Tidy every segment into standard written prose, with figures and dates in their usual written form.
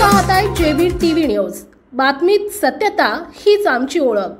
पाहताय JB TV news. बातमीत सत्यता हीच आमची ओळख।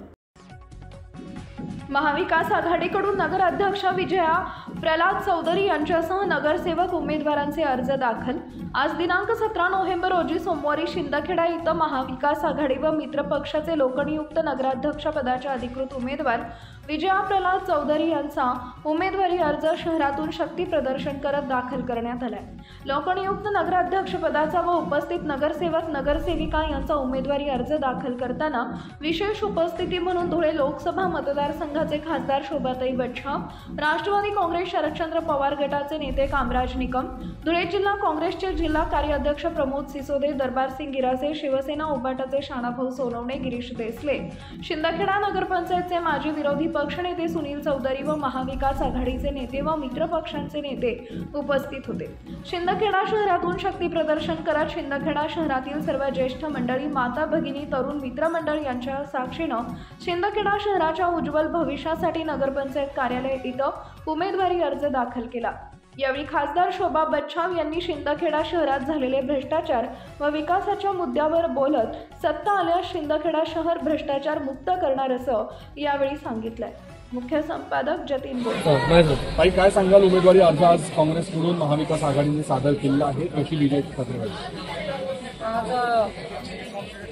महाविकास आघाडीकडून नगराध्यक्ष विजया प्रल्हाद चौधरी यांच्यासह नगरसेवक उमेदवारांचे अर्ज दाखल। आज दिनांक 17 नोव्हेंबर रोजी सोमवारी शिंदखेडा इथं महाविकास आघाडी व मित्र पक्षाचे लोकनियुक्त नगराध्यक्ष पदाचे अधिकृत उमेदवार विजया प्रल्हाद चौधरी यांचा उमेदवारी अर्ज शहरातून शक्ती प्रदर्शन करत दाखल करण्यात आलाय। लोकनियुक्त नगराध्यक्ष पदाचा व उपस्थित नगरसेवक नगरसेविका यांचा उमेदवारी अर्ज दाखल करताना विशेष उपस्थिती म्हणून धुळे लोकसभा मतदारसंघाचे खासदार शोभाताई बच्छाव, राष्ट्रवादी काँग्रेस शरदचंद्र पवार गटाचे नेते कामराज निकम, धुळे जिल्हा काँग्रेसचे जिल्हा कार्याध्यक्ष प्रमोद सिसोदे, दरबारसिंग गिरासे, शिवसेना उबाटाचे शानाभाऊ सोनवणे, गिरीश देसले, शिंदखेडा नगरपंचायतचे माजी विरोधी पक्षनेते सुनील चौधरी व महाविकास आघाडीचे नेते व मित्र पक्षांचे नेते उपस्थित होते। शिंदखेडा शहरातून शक्ती प्रदर्शन करत शिंदखेडा शहरातील सर्व ज्येष्ठ मंडळी, माता भगिनी, तरुण मित्रमंडळ यांच्या साक्षीनं शिंदखेडा शहराच्या उज्ज्वल भविष्यासाठी नगरपंचायत कार्यालय इथं उमेदवारी अर्ज दाखल केला। यावेळी खासदार शोभा बच्छाव यांनी शिंदखेडा शहरात झालेले भ्रष्टाचार व विकासाच्या मुद्द्यावर बोलत सत्ता आल्यास शिंदखेडा शहर भ्रष्टाचार मुक्त करणार असं यावेळी सांगितलंय। मुख्य संपादक जतीन ताई, काय सांगाल? उमेदवारी अर्ज आज काँग्रेसकडून महाविकास आघाडीने सादर केलेला आहे, कशी विजयाची खात्री आहे?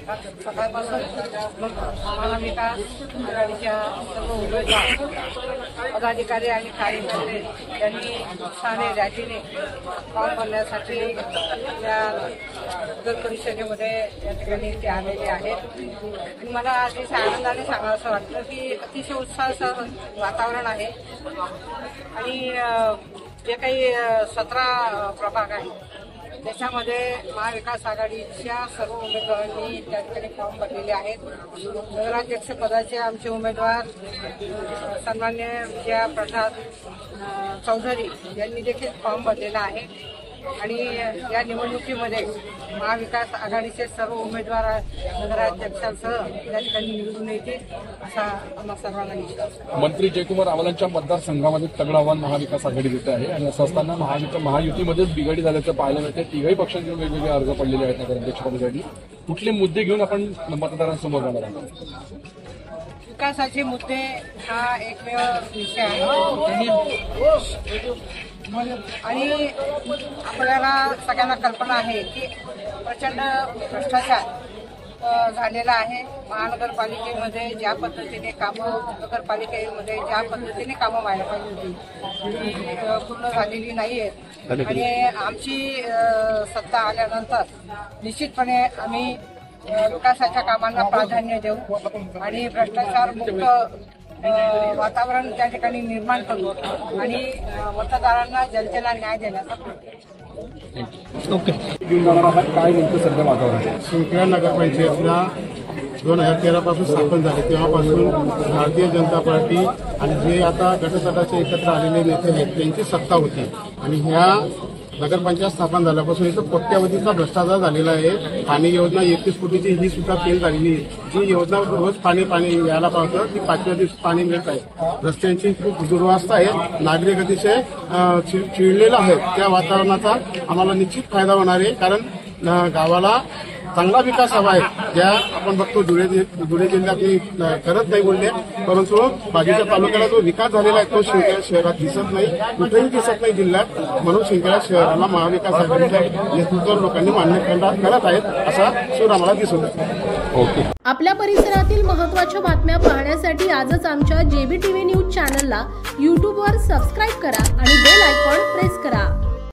सकाळपासून महाविकास आघाडीच्या सर्व उमेदवार, पदाधिकारी आणि कार्यकर्ते यांनी उत्साहाने रॅलीने फॉर्म भरण्यासाठी या नगर परिषदेमध्ये या ठिकाणी ते आलेले आहेत। आणि मला अतिशय आनंदाने सांगावंसं वाटतं की अतिशय उत्साहाचं वातावरण आहे आणि जे काही 17 प्रभाग आहेत त्याच्यामध्ये महाविकास आघाडीच्या सर्व उमेदवारांनी त्या ठिकाणी फॉर्म भरलेले आहेत। नगराध्यक्ष पदाचे आमचे उमेदवार सन्मान्य विजया प्रल्हाद चौधरी यांनी देखील फॉर्म भरलेला आहे आणि या निवडणुकीमध्ये महाविकास आघाडीचे सर्व उमेदवार नगराध्यक्षांसह त्या ठिकाणी निवडून येतील असा आम्हा सर्वांना विश्वास आहे। मंत्री जयकुमार रावलांच्या मतदारसंघामध्ये तगडं आव्हान महाविकास आघाडी देते आहे आणि असं असताना महायुतीमध्येच बिघाडी झाल्याचं पाहायला मिळते। तिघही पक्षांचे वेगवेगळे अर्ज पडलेले आहेत नगराध्यक्षपदासाठी। कुठले मुद्दे घेऊन आपण मतदारांसमोर जाणार आहोत? विकासाचे मुद्दे हा एकमेव विषय आहे आणि आपल्याला सगळ्यांना कल्पना आहे की प्रचंड भ्रष्टाचार झालेला आहे। महानगरपालिकेमध्ये ज्या पद्धतीने कामं, नगरपालिकेमध्ये ज्या पद्धतीने कामं व्हायला पाहिजे होती ती पूर्ण झालेली नाही आहेत आणि आमची सत्ता आल्यानंतर निश्चितपणे आम्ही विकासाच्या कामांना प्राधान्य देऊ आणि भ्रष्टाचार मुक्त वातावरण त्या ठिकाणी निर्माण करू आणि मतदारांना जनतेला न्याय देण्याचा प्रयत्न काय नेमकं सध्या वातावरण? शिंदखेडा नगरपंचायतला 2013 पासून स्थापन झाले तेव्हापासून भारतीय जनता पार्टी आणि जे आता गटतटाचे एकत्र आलेले नेते आहेत त्यांची सत्ता होती आणि ह्या नगरपंचायत स्थापन झाल्यापासून इथं कोट्यावधीचा भ्रष्टाचार झालेला आहे। पाणी योजना 31 कोटीची ही सुद्धा फेल झालेली आहे। जी योजना रोज पाणी यायला पावतं ती 5व्या दिवशी पाणी मिळत आहे। रस्त्यांची खूप दुरवस्था आहे, नागरिक अतिशय चिडलेला आहे। त्या वातावरणाचा आम्हाला निश्चित फायदा होणार आहे कारण गावाला चांगला विकास हवा आहे। ज्या आपण बघतो धुळे जिल्ह्यात करत नाही बोलले, परंतु बाजूच्या तालुक्याला जो विकास झालेला आहे तो शिंदखेडा शहरात दिसत नाही, कुठेही दिसत नाही जिल्ह्यात। म्हणून शिंदखेडा शहराला महाविकास आघाडीच्या नेतृत्वावर लोकांनी मान्य करत आहेत असा सूर आम्हाला दिसून येतो। आपल्या परिसरातील महत्त्वाच्या बातम्या पाहण्यासाठी आजच आमच्या जेबी टीव्ही न्यूज चॅनलला YouTubeवर सबस्क्राईब करा आणि बेल आयकॉन प्रेस करा।